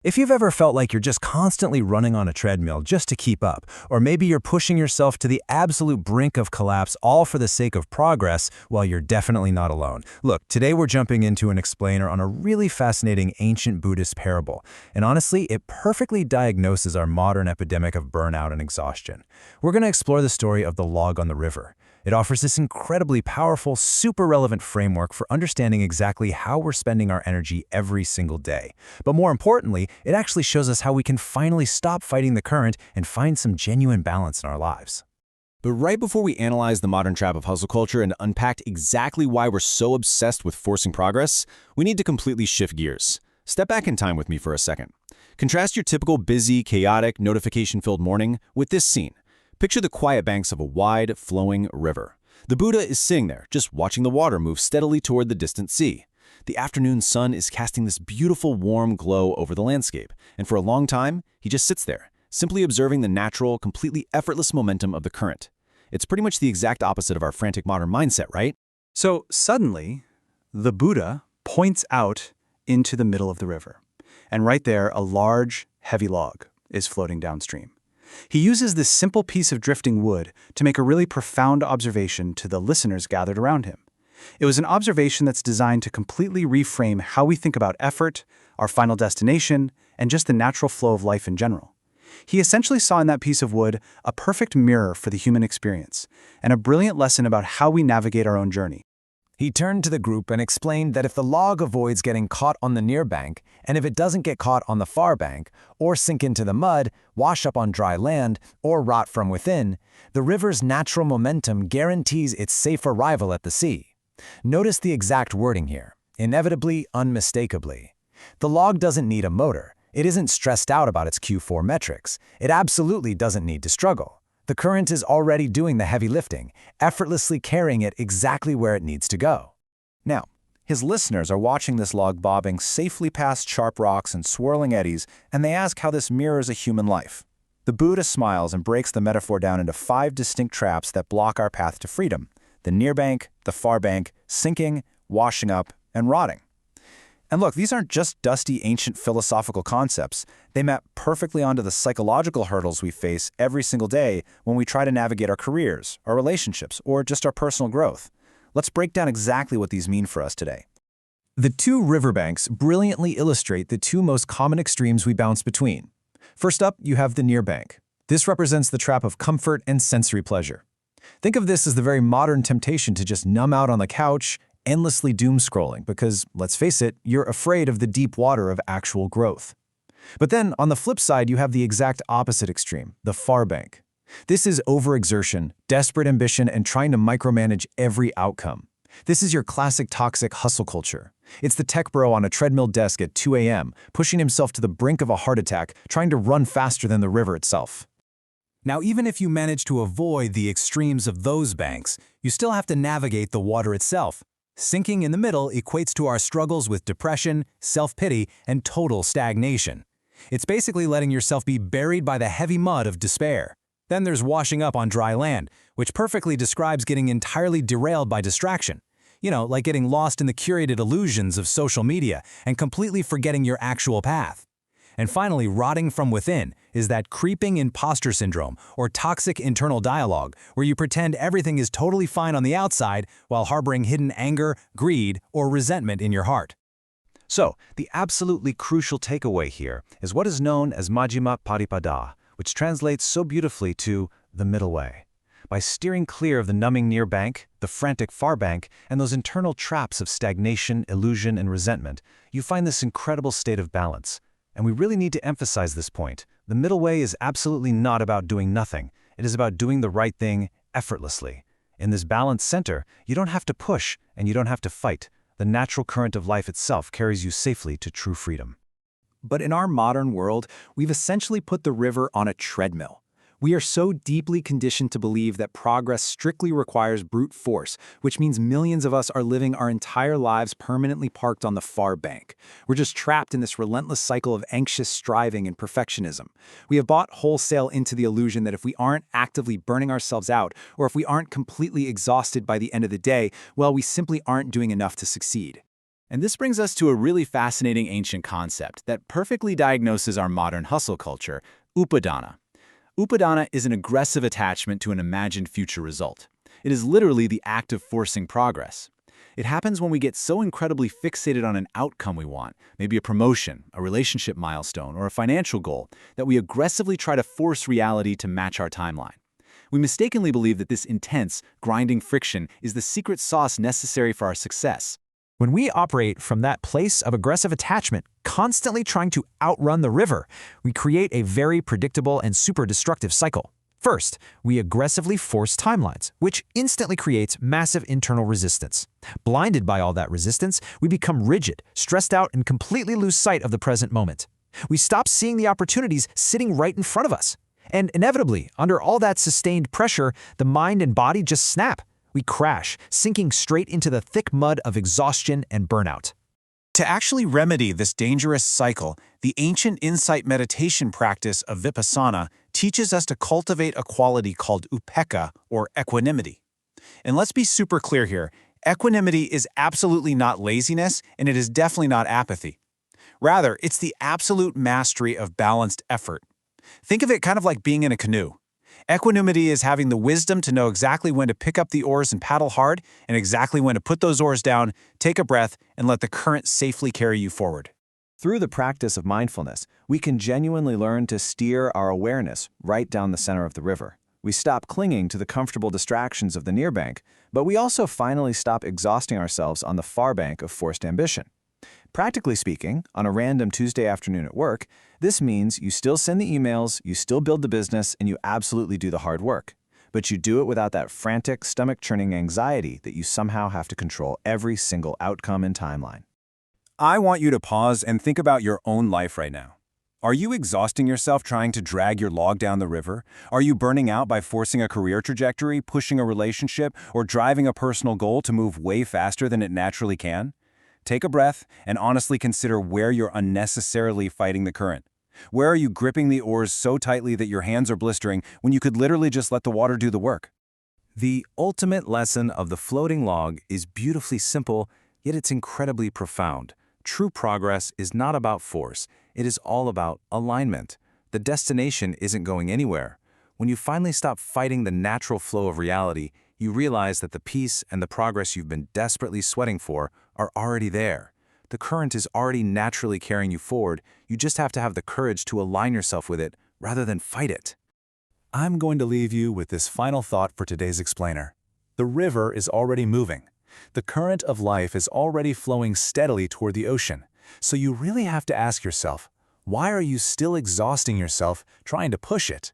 If you've ever felt like you're just constantly running on a treadmill just to keep up, or maybe you're pushing yourself to the absolute brink of collapse all for the sake of progress, well, you're definitely not alone. Look, today we're jumping into an explainer on a really fascinating ancient Buddhist parable, and honestly, it perfectly diagnoses our modern epidemic of burnout and exhaustion. We're going to explore the story of the log on the river. It offers this incredibly powerful, super relevant framework for understanding exactly how we're spending our energy every single day. But more importantly, it actually shows us how we can finally stop fighting the current and find some genuine balance in our lives. But right before we analyze the modern trap of hustle culture and unpack exactly why we're so obsessed with forcing progress, we need to completely shift gears. Step back in time with me for a second. Contrast your typical busy, chaotic, notification-filled morning with this scene. Picture the quiet banks of a wide, flowing river. The Buddha is sitting there, just watching the water move steadily toward the distant sea. The afternoon sun is casting this beautiful, warm glow over the landscape, and for a long time, he just sits there, simply observing the natural, completely effortless momentum of the current. It's pretty much the exact opposite of our frantic modern mindset, right? So suddenly, the Buddha points out into the middle of the river, and right there, a large, heavy log is floating downstream. He uses this simple piece of drifting wood to make a really profound observation to the listeners gathered around him. It was an observation that's designed to completely reframe how we think about effort, our final destination, and just the natural flow of life in general. He essentially saw in that piece of wood a perfect mirror for the human experience, and a brilliant lesson about how we navigate our own journey. He turned to the group and explained that if the log avoids getting caught on the near bank, and if it doesn't get caught on the far bank, or sink into the mud, wash up on dry land, or rot from within, the river's natural momentum guarantees its safe arrival at the sea. Notice the exact wording here, inevitably, unmistakably. The log doesn't need a motor. It isn't stressed out about its Q4 metrics. It absolutely doesn't need to struggle. The current is already doing the heavy lifting, effortlessly carrying it exactly where it needs to go. Now, his listeners are watching this log bobbing safely past sharp rocks and swirling eddies, and they ask how this mirrors a human life. The Buddha smiles and breaks the metaphor down into 5 distinct traps that block our path to freedom: the near bank, the far bank, sinking, washing up, and rotting. And look, these aren't just dusty ancient philosophical concepts. They map perfectly onto the psychological hurdles we face every single day when we try to navigate our careers, our relationships, or just our personal growth. Let's break down exactly what these mean for us today. The 2 riverbanks brilliantly illustrate the 2 most common extremes we bounce between. First up, you have the near bank. This represents the trap of comfort and sensory pleasure. Think of this as the very modern temptation to just numb out on the couch, endlessly doom scrolling, because, let's face it, you're afraid of the deep water of actual growth. But then, on the flip side, you have the exact opposite extreme, the far bank. This is overexertion, desperate ambition, and trying to micromanage every outcome. This is your classic toxic hustle culture. It's the tech bro on a treadmill desk at 2 a.m., pushing himself to the brink of a heart attack, trying to run faster than the river itself. Now, even if you manage to avoid the extremes of those banks, you still have to navigate the water itself. Sinking in the middle equates to our struggles with depression, self-pity, and total stagnation. It's basically letting yourself be buried by the heavy mud of despair. Then there's washing up on dry land, which perfectly describes getting entirely derailed by distraction. You know, like getting lost in the curated illusions of social media and completely forgetting your actual path. And finally, rotting from within is that creeping imposter syndrome or toxic internal dialogue where you pretend everything is totally fine on the outside while harboring hidden anger, greed, or resentment in your heart. So, the absolutely crucial takeaway here is what is known as Majjhima Padipada, which translates so beautifully to the middle way. By steering clear of the numbing near bank, the frantic far bank, and those internal traps of stagnation, illusion, and resentment, you find this incredible state of balance. And we really need to emphasize this point. The middle way is absolutely not about doing nothing. It is about doing the right thing effortlessly. In this balanced center, you don't have to push and you don't have to fight. The natural current of life itself carries you safely to true freedom. But in our modern world, we've essentially put the river on a treadmill. We are so deeply conditioned to believe that progress strictly requires brute force, which means millions of us are living our entire lives permanently parked on the far bank. We're just trapped in this relentless cycle of anxious striving and perfectionism. We have bought wholesale into the illusion that if we aren't actively burning ourselves out, or if we aren't completely exhausted by the end of the day, well, we simply aren't doing enough to succeed. And this brings us to a really fascinating ancient concept that perfectly diagnoses our modern hustle culture, upadana. Upadana is an aggressive attachment to an imagined future result. It is literally the act of forcing progress. It happens when we get so incredibly fixated on an outcome we want, maybe a promotion, a relationship milestone, or a financial goal, that we aggressively try to force reality to match our timeline. We mistakenly believe that this intense, grinding friction is the secret sauce necessary for our success. When we operate from that place of aggressive attachment, constantly trying to outrun the river, we create a very predictable and super destructive cycle. First, we aggressively force timelines, which instantly creates massive internal resistance. Blinded by all that resistance, we become rigid, stressed out, and completely lose sight of the present moment. We stop seeing the opportunities sitting right in front of us. And inevitably, under all that sustained pressure, the mind and body just snap. We crash, sinking straight into the thick mud of exhaustion and burnout. To actually remedy this dangerous cycle, the ancient insight meditation practice of vipassana teaches us to cultivate a quality called upekkha, or equanimity. And let's be super clear here, equanimity is absolutely not laziness, and it is definitely not apathy. Rather, it's the absolute mastery of balanced effort. Think of it kind of like being in a canoe. Equanimity is having the wisdom to know exactly when to pick up the oars and paddle hard, and exactly when to put those oars down, take a breath, and let the current safely carry you forward. Through the practice of mindfulness, we can genuinely learn to steer our awareness right down the center of the river. We stop clinging to the comfortable distractions of the near bank, but we also finally stop exhausting ourselves on the far bank of forced ambition. Practically speaking, on a random Tuesday afternoon at work, this means you still send the emails, you still build the business, and you absolutely do the hard work. But you do it without that frantic, stomach-churning anxiety that you somehow have to control every single outcome and timeline. I want you to pause and think about your own life right now. Are you exhausting yourself trying to drag your log down the river? Are you burning out by forcing a career trajectory, pushing a relationship, or driving a personal goal to move way faster than it naturally can? Take a breath and honestly consider where you're unnecessarily fighting the current. Where are you gripping the oars so tightly that your hands are blistering when you could literally just let the water do the work? The ultimate lesson of the floating log is beautifully simple, yet it's incredibly profound. True progress is not about force, it is all about alignment. The destination isn't going anywhere. When you finally stop fighting the natural flow of reality, you realize that the peace and the progress you've been desperately sweating for are already there. The current is already naturally carrying you forward, you just have to have the courage to align yourself with it rather than fight it. I'm going to leave you with this final thought for today's explainer. The river is already moving. The current of life is already flowing steadily toward the ocean. So you really have to ask yourself, why are you still exhausting yourself trying to push it?